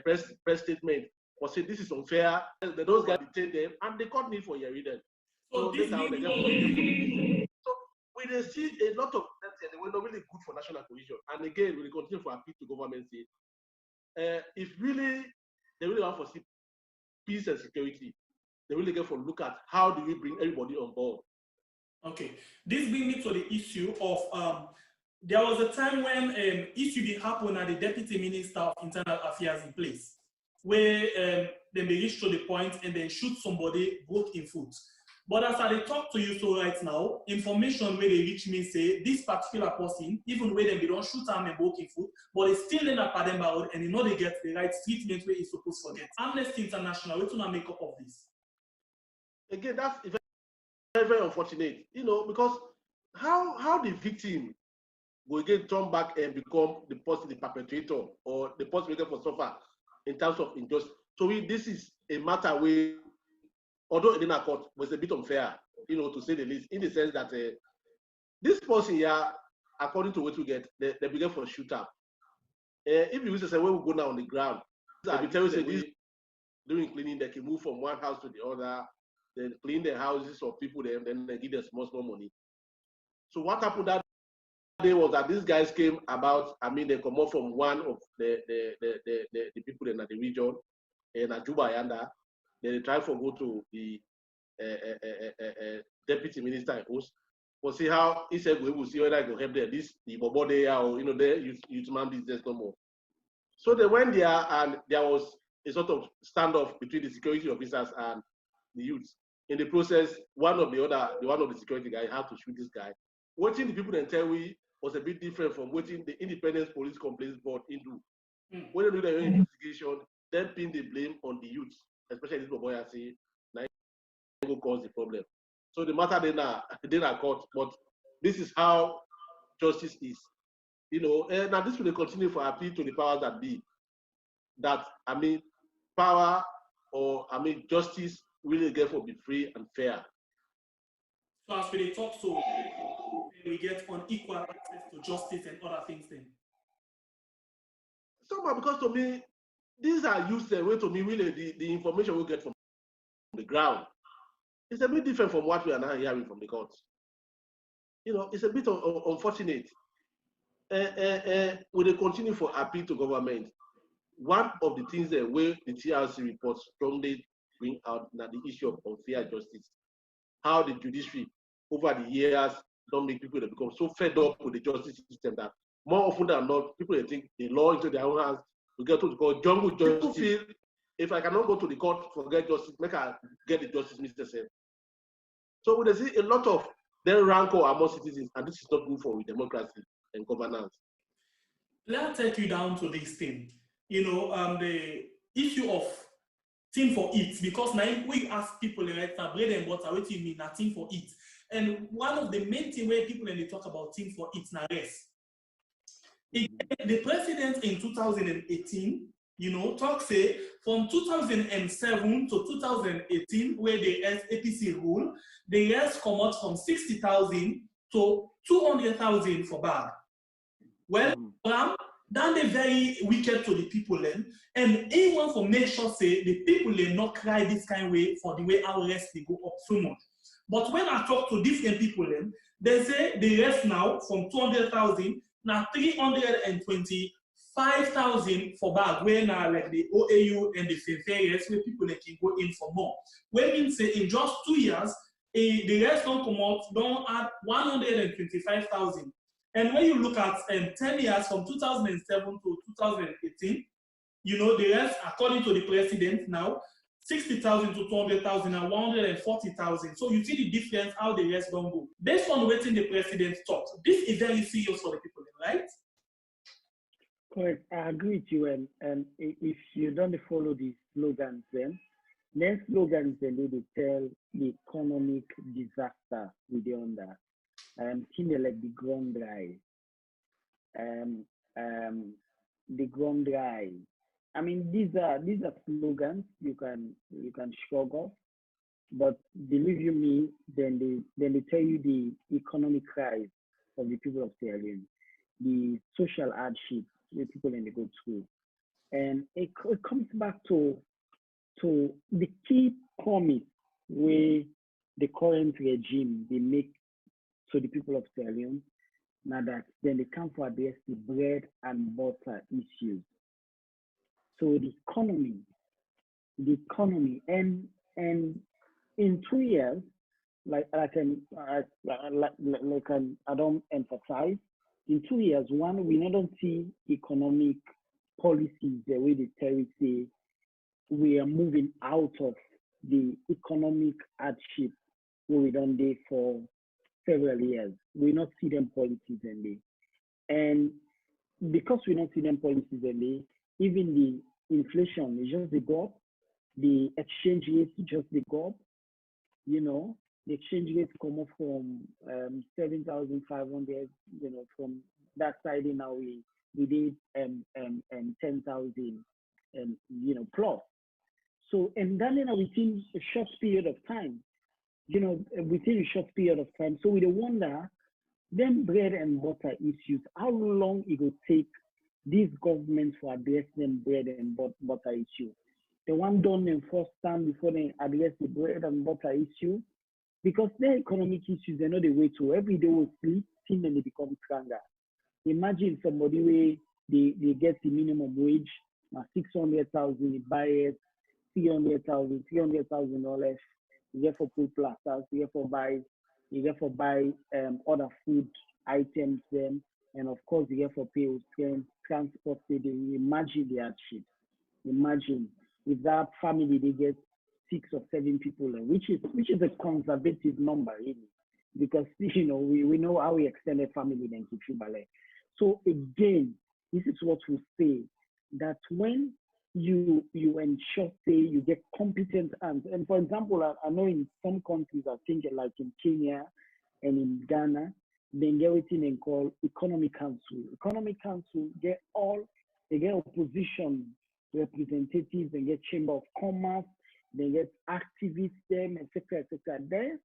press statement. But say this is unfair. Those guys detain them, and they court need for your reading. So this how they get. So we they see a lot of that they were not really good for national cohesion. And again, we continue for appeal to government say, if really they really want for peace and security, they really get for look at how do we bring everybody on board. Okay, this brings me to the issue of there was a time when issue happened at the Deputy Minister of Internal Affairs in place, where then they reach to the point and then shoot somebody broke in foot. But as I talk to you so right now, information where they reach me say this particular person, even when they don't shoot him and broke in foot, but it's still in a Pademba and they get the right treatment where he's supposed to get. Amnesty International, what do you make up of this? Again, that's very, very unfortunate, because how the victim will get turned back and become the person, the perpetrator, or the person making for suffer in terms of injustice. So this is a matter where, although it didn't court, was a bit unfair, to say the least, in the sense that this person here, according to what we get, they began for shooter. If you say where we go now on the ground, I will tell you say this doing cleaning, they can move from one house to the other, then clean the houses of people, then they give them small money. So what happened that day was that these guys came about, I mean, they come up from one of the people in the region, in Ajuba Yanda. They try to go to the deputy minister in Post. We'll see how he said we will see whether I go help there. This the Bobo there or the youth man business no more. So they went there and there was a sort of standoff between the security officers and the youths. In the process, one of the security guys had to shoot this guy. Watching the people then tell we was a bit different from watching the Independence Police Complaints Board into. When they do their own investigation, then pin the blame on the youths, especially this boy I say, now go cause the problem. So the matter then are caught, but this is how justice is. Now this will continue for appeal to the powers that be. That I mean, power or I mean justice really therefore be free and fair. So as we talk, so we get unequal access to justice and other things then. Somehow, because to me, these are used the way to me really the information we get from the ground. It's a bit different from what we are now hearing from the courts. It's a bit unfortunate. Will they continue for appeal to government? One of the things that where the TRC report strongly bring out that the issue of unfair justice, how the judiciary over the years don't make people that become so fed up with the justice system that more often than not, people think the law into their own hands to get to the court. Jungle justice. People feel if I cannot go to the court for get justice, make I get the justice myself. So we see a lot of then rancor among citizens, and this is not good for democracy and governance. Let's take you down to this thing. The issue of thing for it, because now we ask people like bread and butter, what do you mean nothing for it? And one of the main things where people when they talk about thing for it now rest. The president in 2018, talk say from 2007 to 2018, where the APC rule, the rest come out from 60,000 to 200,000 for bag. Well, then they very wicked to the people then, and anyone for make sure say the people they not cry this kind of way for the way our rest they go up so much. But when I talk to different people then, they say the rest now from 200,000 now 325,000 for bag, where now like the OAU and the Fenferias where people they can go in for more. When means say in just 2 years, the rest don't come out, don't add 125,000. And when you look at 10 years from 2007 to 2018, the rest, according to the president now, 60,000 to 200,000 and 140,000. So you see the difference how the rest don't go. Based on waiting the president talks, this is very serious for the people, right? Correct. I agree with you. And if you don't follow the slogans, then slogans they tell the economic disaster we do under. Things like the ground dry. The ground dry. I mean, these are slogans you can shrug off, but believe you me, then they tell you the economic crisis of the people of Sierra Leone, the social hardship the people in the good school, and it comes back to the key promise where the current regime they make to the people of Sierra Leone. Now that then they come for address the bread and butter issues. So the economy, and in 2 years, I don't emphasize, in 2 years, one, we don't see economic policies the way the terrorists say we are moving out of the economic hardship where we don't do for several years. We not see them policies in there. And because we don't see them policies in there, even the inflation is just the go up, the exchange rates just the go up, the exchange rates come up from 7,500, from that side now we did 10,000 plus. So and then within a short period of time, so we wonder them bread and butter issues, how long it will take these governments to address them bread and butter issue. the one done them first time before they address the bread and butter issue. Because their economic issues, they're not the way to. Every day we sleep, and they become stronger. Imagine somebody where they get the minimum wage, 600,000, they buy it, $300,000, you get for put plasters, you get for buy other food items then, and of course you get for pay transport. Imagine the hardship. Imagine if that family they get 6 or 7 people, which is a conservative number really, because we know how we extended family then keep you ballet. So again, this is what we say, that when you ensure say you get competent hands, and for example, I know in some countries, I think like in Kenya and in Ghana, they get what they call economic council. Economic council they get opposition representatives, they get chamber of commerce, they get activists, them, etc., etc. Then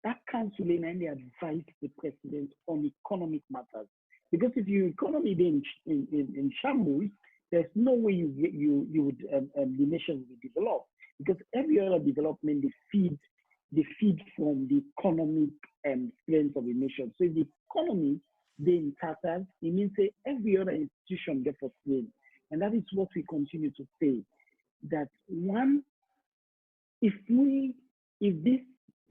that council and they advise the president on economic matters. Because if your economy be in shambles, there's no way the nation will develop. Because every other development they feed from the economic strength of the nation. So if the economy they in tatters, it means that every other institution gets strain. And that is what we continue to say. That one, if this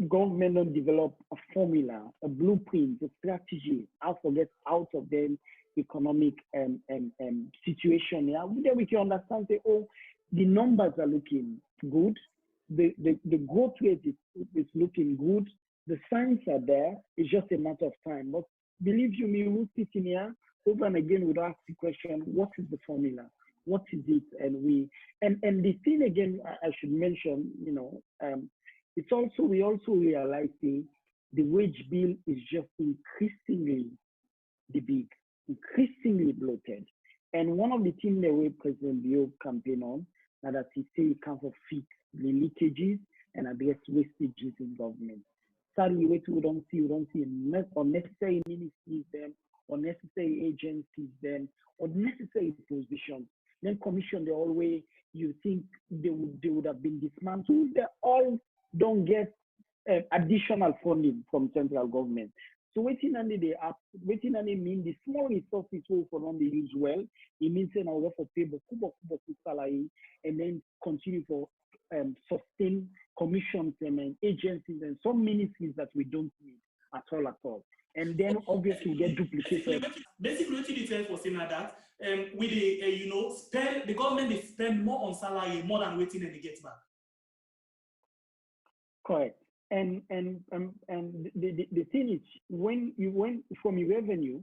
government don't develop a formula, a blueprint, a strategy, how to get out of the economic situation, then we can understand say, oh, the numbers are looking good, the growth rate is looking good, the signs are there, it's just a matter of time. But believe you me, we'll sit in here over and again we'll ask the question, what is the formula? What is it? And the thing again I should mention, we also realize the wage bill is just increasingly big, increasingly bloated. And one of the things that we President Bio campaign on, that he say he can fix the leakages and address wastages in government. Sadly, we don't see unnecessary ministries then, unnecessary agencies then, unnecessary positions. Then commission, they always, you think they would have been dismantled. They all don't get additional funding from central government. So waiting on they mean the small resources will for them they use well. It means now we for pay salary and then continue for sustain commissions and agencies and some ministries that we don't need at all. And then obviously get duplicated. Basically, what you did for saying that with the government they spend more on salary more than waiting and they get back. Correct. And the thing is, when from your revenue,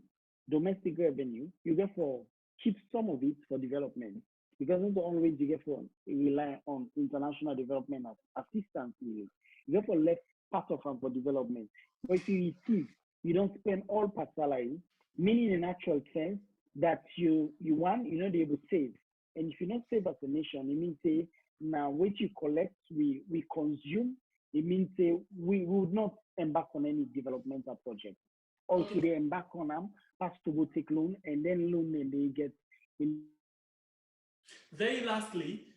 domestic revenue, you therefore keep some of it for development, because not always you get for rely on international development as assistance. You therefore left part of them for development. But if you receive, you don't spend all part salary, meaning in actual sense that you want, they able to save. And if you don't save as a nation, it means say now what you collect, we consume. It means we would not embark on any developmental project. Also, they embark on them, pass to go take loan, and then loan and they get. Very lastly,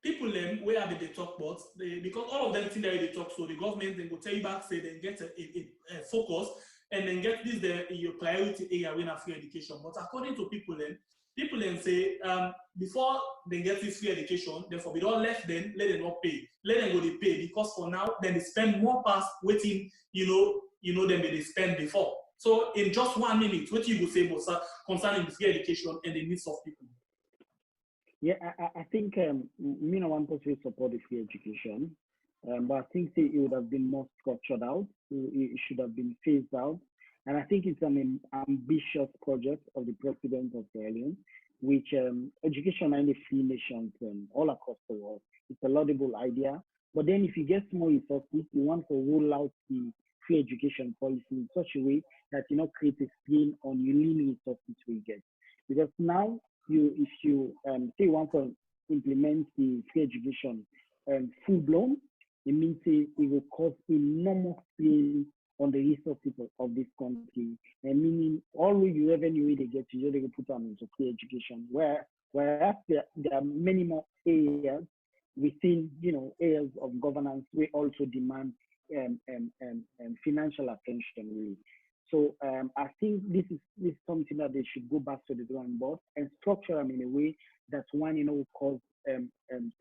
people where have they talk about because all of them think that they talk, so the government then go tell you back say then get a focus and then get this your priority area when free education. But according to people then say before they get this free education, therefore we don't let them not pay. Let them go they pay, because for now then they spend more past waiting, than they spend before. So in just 1 minute, what you would say about concerning the free education and the needs of people? Yeah, I think me no one person support the free education, but I think it would have been more structured out. It should have been phased out. And I think it's an ambitious project of the president of Sierra Leone, which education in the free nations all across the world. It's a laudable idea. But then if you get more resources, you want to roll out the free education policy in such a way that create a strain on your lean resources we get. Because now, if you say you want to implement the free education full blown, it means it will cause enormous strain on the resources of this country, and meaning all your revenue they get, you just put them into free education, where Whereas there are many more areas within, areas of governance, we also demand financial attention, really. So I think this is something that they should go back to the drawing board and structure them in a way that one, will cause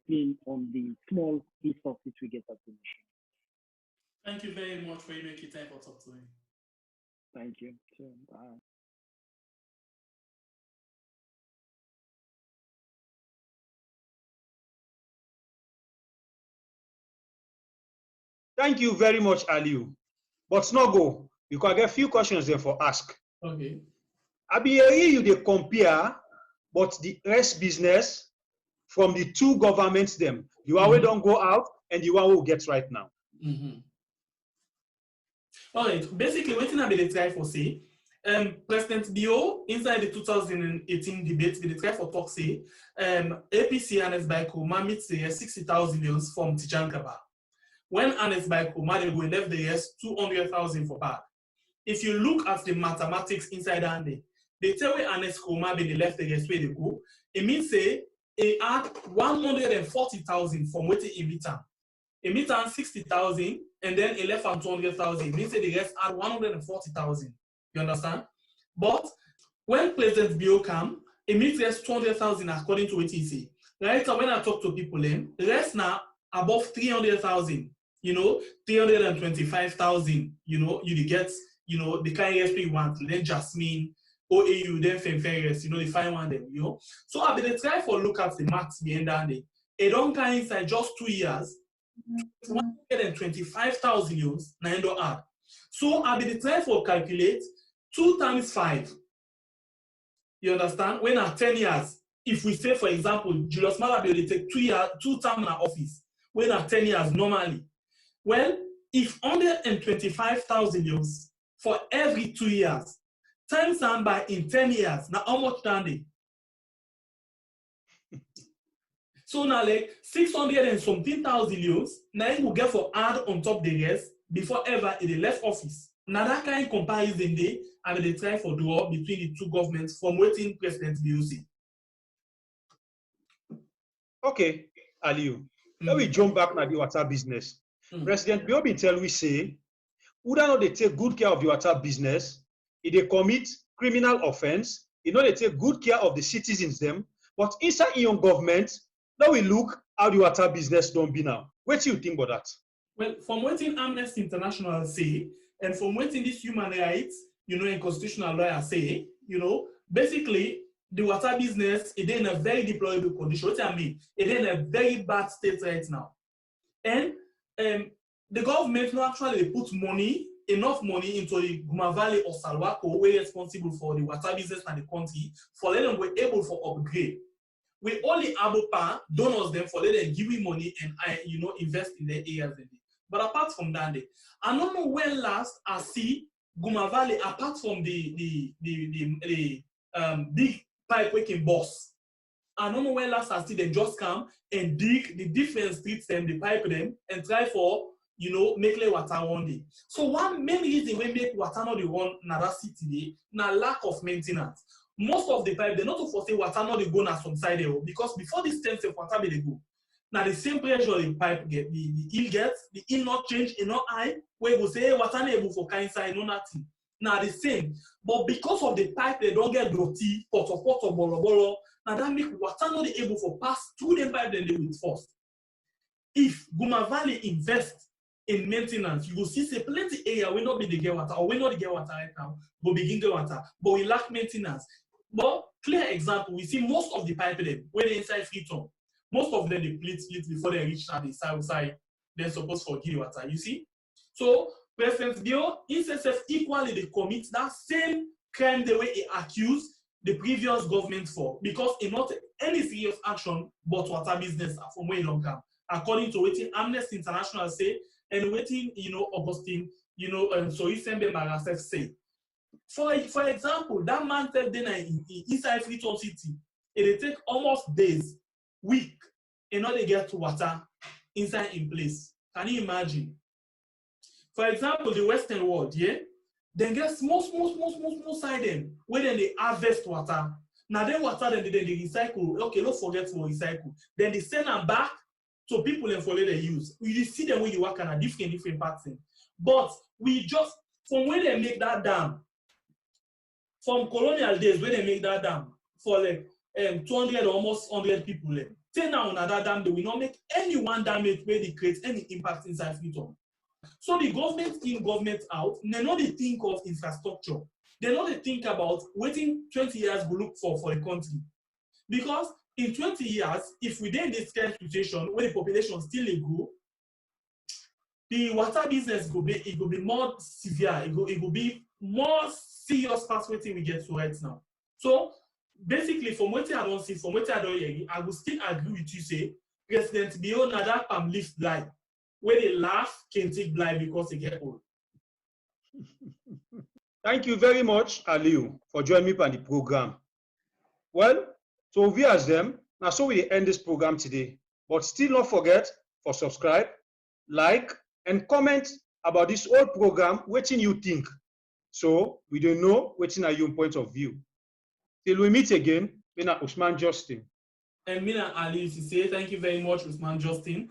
pain on the small resources we get as a nation. Thank you very much for making time for talk to me. Thank you. Bye. Thank you very much, Aliu. But no go, you can get a few questions there for ask. Okay. I be hear you they compare, but the rest business from the two governments them, the one we don't go out and the one who gets right now. All right. Basically, what I be try for say, President Bio inside the 2018 debate, they try for talk say, APC Anes by Kuruma meets the 60,000 from Tijankaba. When Anes by Kuruma they go left the rest 200,000 for back. If you look at the mathematics inside that, they tell where Anes Kuruma be the left the rest where they go. It means say they add 140,000 from what they return. A meter 60,000 and then a left and 200,000. It means that the rest add 140,000. You understand? But when President Bio come, it means there's 200,000 according to what he say. Right? So when I talk to people, then the rest now above 300,000. 325,000. You get, the kind of you want. Then Jasmine, OAU, then Femferes, the fine one them. So I been try for look at the maths behind that. It don't come inside just 2 years. 125,000 euros, na don't add. So I be try for calculate 2 times 5. You understand? When at 10 years, if we say for example, Julius Malala will take 2 years, 2 terms in office. When at 10 years normally, well, if 125,000 euros for every 2 years times and by in 10 years, now how much than they? So now like 600 and something thousand euros, now you will get for add on top the rest before ever in the left office. Now that kind of comparison they and they try for draw between the two governments from waiting President BOC. Okay, Aliu. Let me jump back now the water business. President Biobi tell we say, who don't know they take good care of the water business, if they commit criminal offense, they take good care of the citizens them, but inside your government, now we look how the water business don't be now. What do you think about that? Well, from what Amnesty International say, and from what these human rights, and constitutional lawyers say, basically the water business is in a very deplorable condition. What I mean, it's in a very bad state right now. And the government not actually put enough money into the Guma Valley or Salwako, where responsible for the water business and the country, for letting them be able for upgrade. We only able to donors them for letting them give me money and invest in their areas. But apart from that, I don't know when last I see Guma Valley, apart from the big pipe waking boss. I don't know when last I see them just come and dig the different streets them, the pipe them, and try for make the water one day. So one main reason we make water not the one another city today, na lack of maintenance. Most of the pipe they not to foresee water not the go na some side there because before this time of water they go. Now the same pressure the pipe get, the hill gets, the hill not change, not high, where you go say hey, water not able for kind side, no nothing. Now the same, but because of the pipe they don't get dirty, pot of bolo. Now that make water not able for pass through the pipe then they will force. If Guma Valley invest in maintenance, you will see say plenty area will not be the get water or will not get water right now, but begin get water, but we lack maintenance. But clear example, we see most of the pipe them when they inside Freetown, most of them they split before they reach the south side. They're supposed to give water. You see, so President Bio instead equally they commit that same crime the way he accused the previous government for because it not any serious action but water business from way long come according to what Amnesty International say and waiting Augustine so Isembe Marasef say. For example, that man said then inside Freetown City, it take almost days, week, in order to get water inside in place. Can you imagine? For example, the Western world, yeah, then get small side them where then they harvest water. Now then water then they recycle. Okay, don't forget to recycle. Then they send them back to people and follow the use. You see them when you work on a different pattern. But we just from when they make that dam, from colonial days when they make that dam for like 200 or almost 100 people. Say now on that dam, they will not make any one damage where they create any impact inside Freetown. So the government in, government out, they not they think of infrastructure. They not they think about waiting 20 years to look for the country. Because in 20 years, if we then this kind of situation where the population still go, the water business will be more severe. It will be more serious past what we get to right now. So basically, from what I don't see, from what I don't hear, I will still agree with you. Say President Bio Nada Pam lift blind, where they laugh can take blind because they get old. Thank you very much, Aliu, for joining me on the program. Well, so we as them, now so we end this program today. But still not forget for subscribe, like, and comment about this whole program, what you think. So we don't know what's in your point of view. Till we meet again, Mina Usman Justin. And Mina Ali to say thank you very much, Usman Justin.